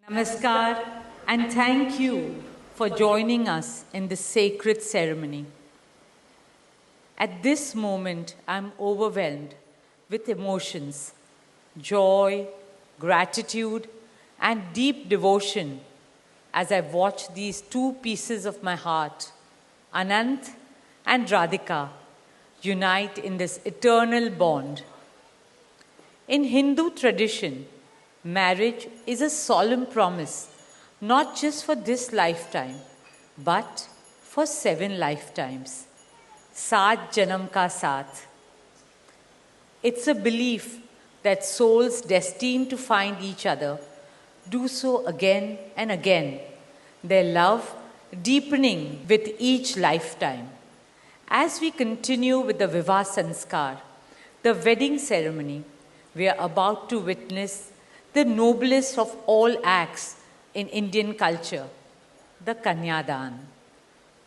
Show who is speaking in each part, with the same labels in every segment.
Speaker 1: Namaskar, and thank you for joining us in this sacred ceremony. At this moment, I'm overwhelmed with emotions, joy, gratitude, and deep devotion as I watch these two pieces of my heart, Anant and Radhika, unite in this eternal bond. In Hindu tradition, marriage is a solemn promise, not just for this lifetime, but for 7 lifetimes. Saat Janam Ka Saath. It's a belief that souls destined to find each other do so again and again, their love deepening with each lifetime. As we continue with the Vivah Sanskar, the wedding ceremony, we are about to witness the noblest of all acts in Indian culture, the Kanyadan,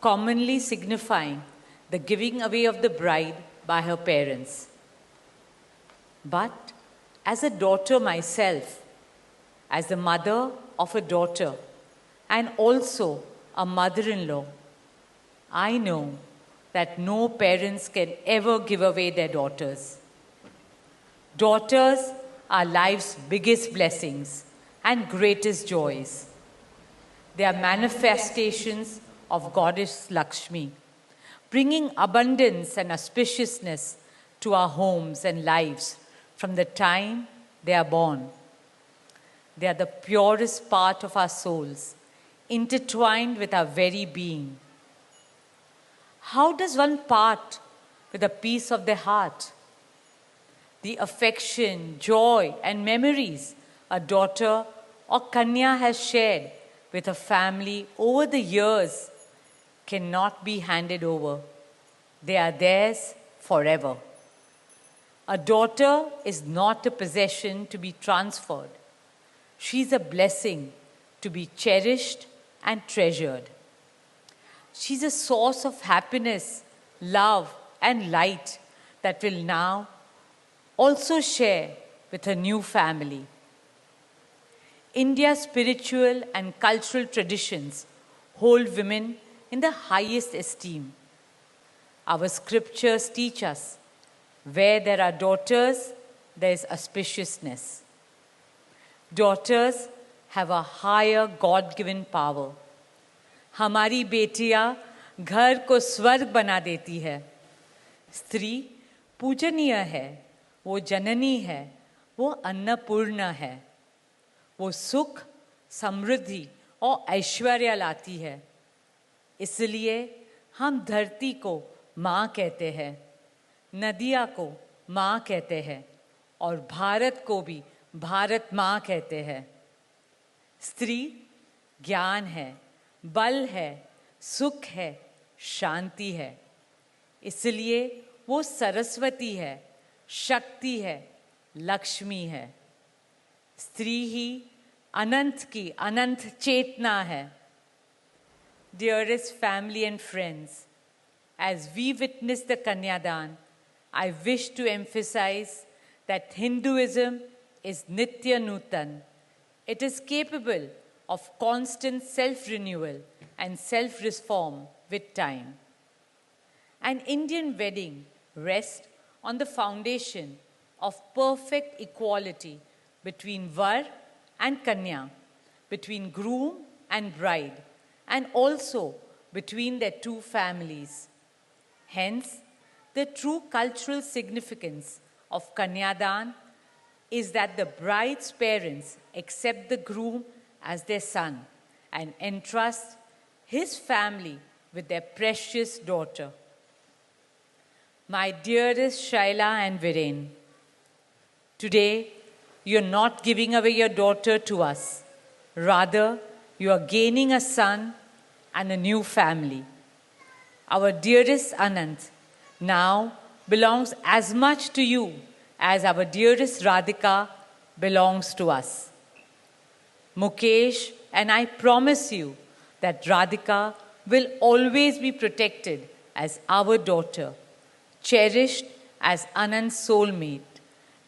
Speaker 1: commonly signifying the giving away of the bride by her parents. But as a daughter myself, as the mother of a daughter, and also a mother-in-law, I know that no parents can ever give away their daughters. Daughters are life's biggest blessings and greatest joys. They are manifestations of Goddess Lakshmi, bringing abundance and auspiciousness to our homes and lives from the time they are born. They are the purest part of our souls, intertwined with our very being. How does one part with a piece of their heart? The affection, joy, and memories a daughter or Kanya has shared with her family over the years cannot be handed over. They are theirs forever. A daughter is not a possession to be transferred. She is a blessing to be cherished and treasured. She's a source of happiness, love, and light that will now also share with her new family. India's spiritual and cultural traditions hold women in the highest esteem. Our scriptures teach us, where there are daughters, there is auspiciousness. Daughters have a higher God-given power. हमारी बेटियां घर को स्वर्ग बना देती है. स्त्री पूजनीय है, वो जननी है, वो अन्नपूर्णा है. वो सुख, समृद्धि और ऐश्वर्य लाती है. इसलिए हम धरती को माँ कहते हैं, नदियाँ को माँ कहते हैं और भारत को भी भारत माँ कहते हैं. स्त्री ज्ञान है, बल है, सुख है, शांति है. इसलिए वो सरस्वती है, शक्ति है, लक्ष्मी है. स्त्री ही अनंत की अनंत चेतना है. Dearest family and friends, as we witness the Kanyadan, I wish to emphasize that Hinduism is Nitya Nutan. It is capable of constant self-renewal and self-reform with time. An Indian wedding rests on the foundation of perfect equality between Var and Kanya, between groom and bride, and also between their two families. Hence, the true cultural significance of Kanyadan is that the bride's parents accept the groom as their son and entrust his family with their precious daughter. My dearest Shaila and Viren, today you're not giving away your daughter to us. Rather, you are gaining a son and a new family. Our dearest Anant now belongs as much to you as our dearest Radhika belongs to us. Mukesh and I promise you that Radhika will always be protected as our daughter, cherished as Anand's soulmate,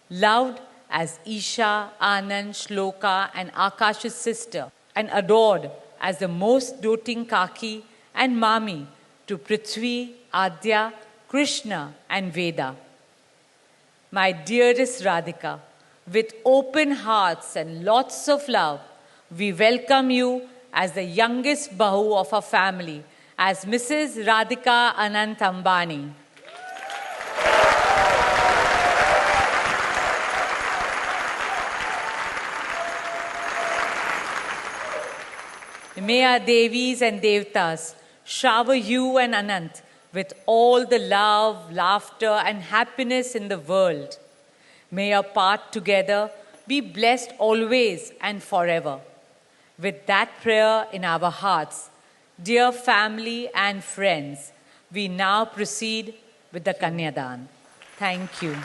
Speaker 1: loved as Isha, Anand, Shloka, and Akash's sister, and adored as the most doting Kaki and Mami to Prithvi, Adya, Krishna, and Veda. My dearest Radhika, with open hearts and lots of love, we welcome you as the youngest Bahu of our family, as Mrs. Radhika Anant Ambani. May our Devis and Devtas shower you and Anant with all the love, laughter, and happiness in the world. May your path together be blessed always and forever. With that prayer in our hearts, dear family and friends, we now proceed with the Kanyadan. Thank you.